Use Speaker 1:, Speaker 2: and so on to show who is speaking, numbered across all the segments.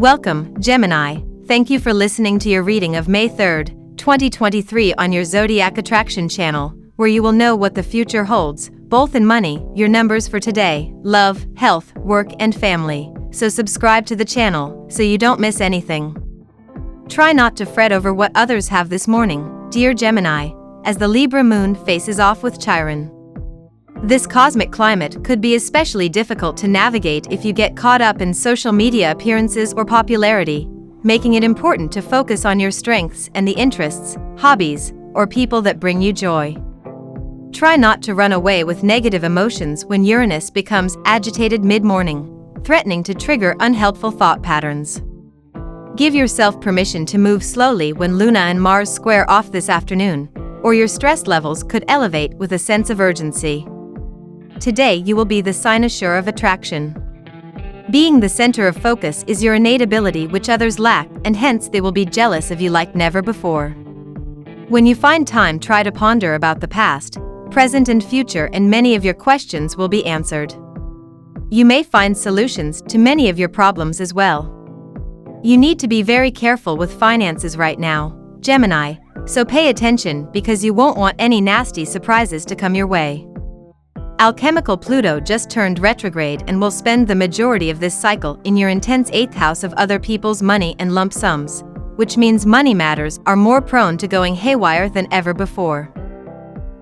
Speaker 1: Welcome, Gemini. Thank you for listening to your reading of May 3rd, 2023 on your Zodiac Attraction channel, where you will know what the future holds, both in money, your numbers for today, love, health, work, and family. So subscribe to the channel so you don't miss anything. Try not to fret over what others have this morning, dear Gemini, as the Libra moon faces off with Chiron. This cosmic climate could be especially difficult to navigate if you get caught up in social media appearances or popularity, making it important to focus on your strengths and the interests, hobbies, or people that bring you joy. Try not to run away with negative emotions when Uranus becomes agitated mid-morning, threatening to trigger unhelpful thought patterns. Give yourself permission to move slowly when Luna and Mars square off this afternoon, or your stress levels could elevate with a sense of urgency. Today you will be the cynosure of attraction. Being the center of focus is your innate ability which others lack, and hence they will be jealous of you like never before. When you find time, try to ponder about the past, present and future, and many of your questions will be answered. You may find solutions to many of your problems as well. You need to be very careful with finances right now, Gemini, so pay attention because you won't want any nasty surprises to come your way. Alchemical Pluto just turned retrograde and will spend the majority of this cycle in your intense 8th house of other people's money and lump sums, which means money matters are more prone to going haywire than ever before.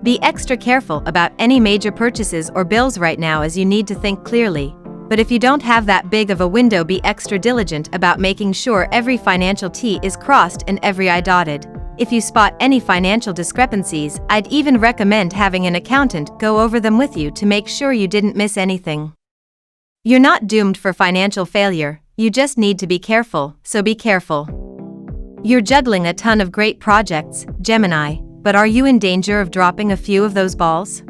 Speaker 1: Be extra careful about any major purchases or bills right now as you need to think clearly, but if you don't have that big of a window, be extra diligent about making sure every financial T is crossed and every I dotted. If you spot any financial discrepancies, I'd even recommend having an accountant go over them with you to make sure you didn't miss anything. You're not doomed for financial failure, you just need to be careful, so be careful. You're juggling a ton of great projects, Gemini, but are you in danger of dropping a few of those balls?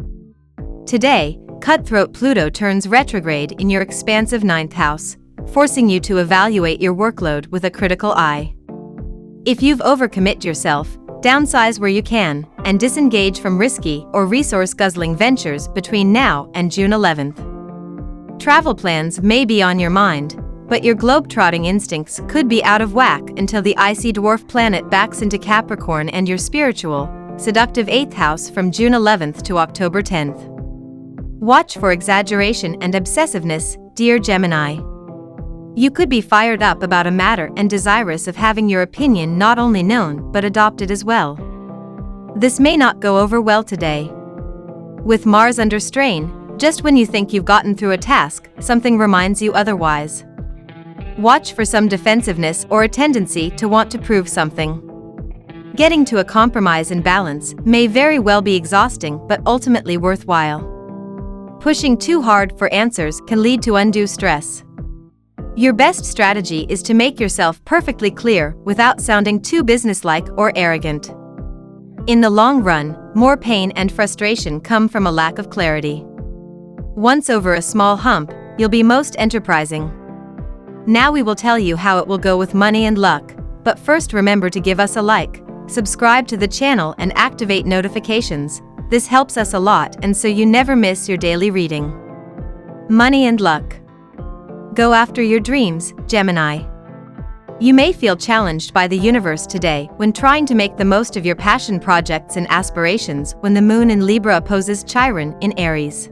Speaker 1: Today, cutthroat Pluto turns retrograde in your expansive 9th house, forcing you to evaluate your workload with a critical eye. If you've overcommit yourself, downsize where you can, and disengage from risky or resource-guzzling ventures between now and June 11th. Travel plans may be on your mind, but your globe-trotting instincts could be out of whack until the icy dwarf planet backs into Capricorn and your spiritual, seductive 8th house from June 11th to October 10th. Watch for exaggeration and obsessiveness, dear Gemini. You could be fired up about a matter and desirous of having your opinion not only known but adopted as well. This may not go over well today. With Mars under strain, just when you think you've gotten through a task, something reminds you otherwise. Watch for some defensiveness or a tendency to want to prove something. Getting to a compromise and balance may very well be exhausting but ultimately worthwhile. Pushing too hard for answers can lead to undue stress. Your best strategy is to make yourself perfectly clear without sounding too businesslike or arrogant. In the long run, more pain and frustration come from a lack of clarity. Once over a small hump, you'll be most enterprising. Now we will tell you how it will go with money and luck, but first remember to give us a like, subscribe to the channel and activate notifications. This helps us a lot and so you never miss your daily reading. Money and luck. Go after your dreams, Gemini. You may feel challenged by the universe today when trying to make the most of your passion projects and aspirations when the moon in Libra opposes Chiron in Aries.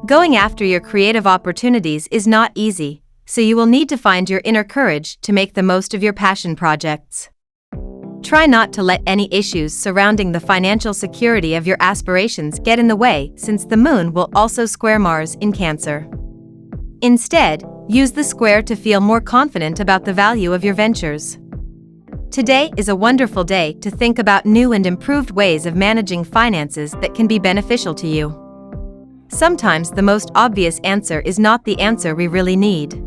Speaker 1: Going after your creative opportunities is not easy, so you will need to find your inner courage to make the most of your passion projects. Try not to let any issues surrounding the financial security of your aspirations get in the way, since the moon will also square Mars in Cancer. Instead, use the square to feel more confident about the value of your ventures. Today is a wonderful day to think about new and improved ways of managing finances that can be beneficial to you. Sometimes the most obvious answer is not the answer we really need.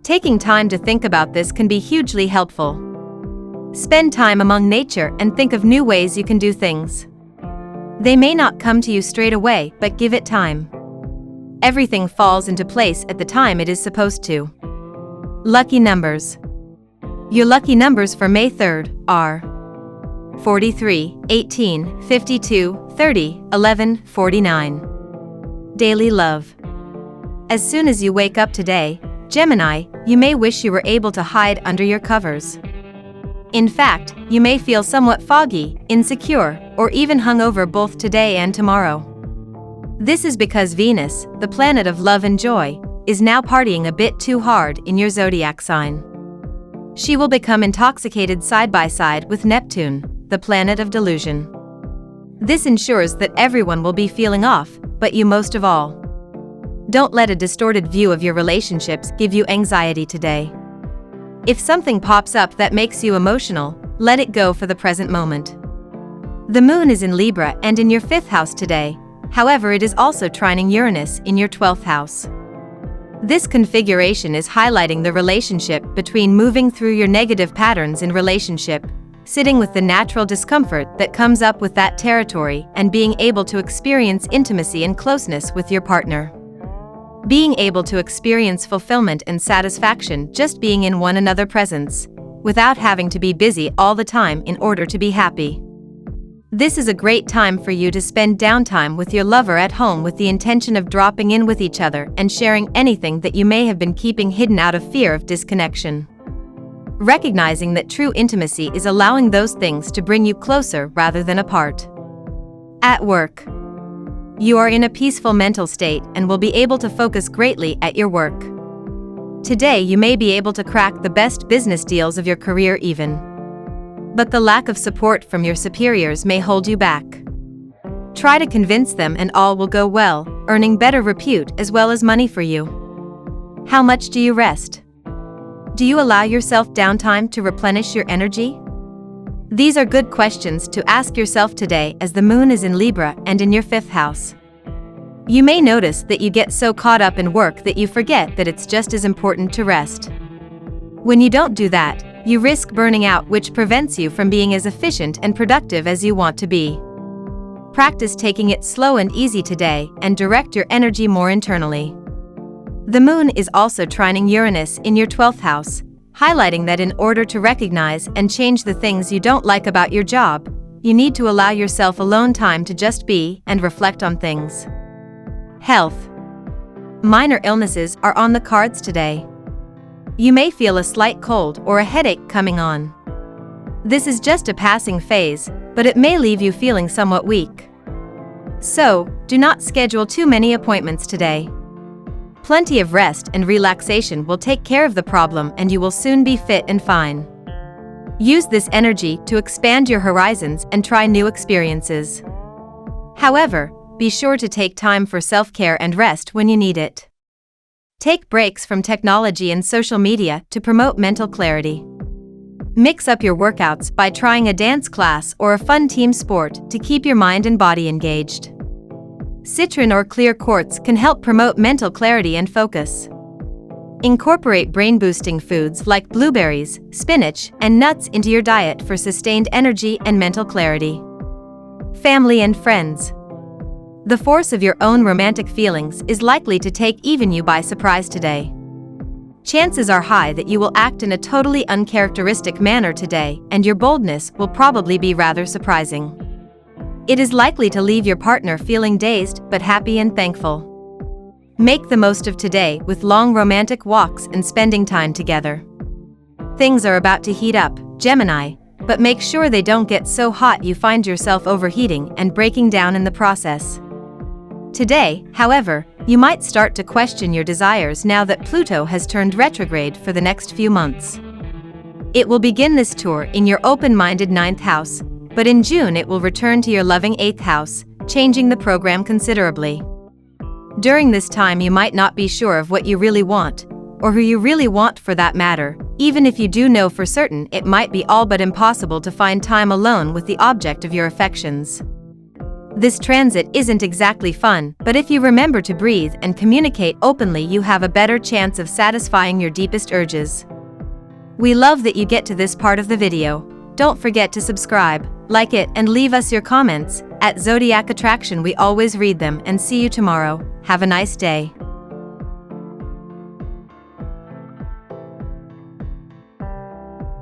Speaker 1: Taking time to think about this can be hugely helpful. Spend time among nature and think of new ways you can do things. They may not come to you straight away, but give it time. Everything falls into place at the time it is supposed to. Lucky numbers. Your lucky numbers for May 3rd are 43, 18, 52, 30, 11, 49. Daily love. As soon as you wake up today, Gemini, you may wish you were able to hide under your covers. In fact, you may feel somewhat foggy, insecure, or even hungover both today and tomorrow. This is because Venus, the planet of love and joy, is now partying a bit too hard in your zodiac sign. She will become intoxicated side by side with Neptune, the planet of delusion. This ensures that everyone will be feeling off, but you most of all. Don't let a distorted view of your relationships give you anxiety today. If something pops up that makes you emotional, let it go for the present moment. The moon is in Libra and in your 5th house today, however it is also trining Uranus in your 12th house. This configuration is highlighting the relationship between moving through your negative patterns in relationship, sitting with the natural discomfort that comes up with that territory, and being able to experience intimacy and closeness with your partner. Being able to experience fulfillment and satisfaction just being in one another's presence, without having to be busy all the time in order to be happy. This is a great time for you to spend downtime with your lover at home with the intention of dropping in with each other and sharing anything that you may have been keeping hidden out of fear of disconnection. Recognizing that true intimacy is allowing those things to bring you closer rather than apart. At work, you are in a peaceful mental state and will be able to focus greatly at your work. Today you may be able to crack the best business deals of your career even. But the lack of support from your superiors may hold you back. Try to convince them and all will go well, earning better repute as well as money for you. How much do you rest? Do you allow yourself downtime to replenish your energy? These are good questions to ask yourself today as the moon is in Libra and in your 5th house. You may notice that you get so caught up in work that you forget that it's just as important to rest. When you don't do that, you risk burning out, which prevents you from being as efficient and productive as you want to be. Practice taking it slow and easy today and direct your energy more internally. The moon is also trining Uranus in your 12th house, highlighting that in order to recognize and change the things you don't like about your job, you need to allow yourself alone time to just be and reflect on things. Health. Minor illnesses are on the cards today. You may feel a slight cold or a headache coming on. This is just a passing phase, but it may leave you feeling somewhat weak. So, do not schedule too many appointments today. Plenty of rest and relaxation will take care of the problem and you will soon be fit and fine. Use this energy to expand your horizons and try new experiences. However, be sure to take time for self-care and rest when you need it. Take breaks from technology and social media to promote mental clarity. Mix up your workouts by trying a dance class or a fun team sport to keep your mind and body engaged. Citron or clear quartz can help promote mental clarity and focus. Incorporate brain-boosting foods like blueberries, spinach, and nuts into your diet for sustained energy and mental clarity. Family and friends. The force of your own romantic feelings is likely to take even you by surprise today. Chances are high that you will act in a totally uncharacteristic manner today, and your boldness will probably be rather surprising. It is likely to leave your partner feeling dazed but happy and thankful. Make the most of today with long romantic walks and spending time together. Things are about to heat up, Gemini, but make sure they don't get so hot you find yourself overheating and breaking down in the process. Today, however, you might start to question your desires now that Pluto has turned retrograde for the next few months. It will begin this tour in your open-minded 9th house, but in June it will return to your loving 8th house, changing the program considerably. During this time you might not be sure of what you really want, or who you really want for that matter. Even if you do know for certain, it might be all but impossible to find time alone with the object of your affections. This transit isn't exactly fun, but if you remember to breathe and communicate openly, you have a better chance of satisfying your deepest urges. We love that you get to this part of the video. Don't forget to subscribe, like it, and leave us your comments. At Zodiac Attraction we always read them, and see you tomorrow. Have a nice day.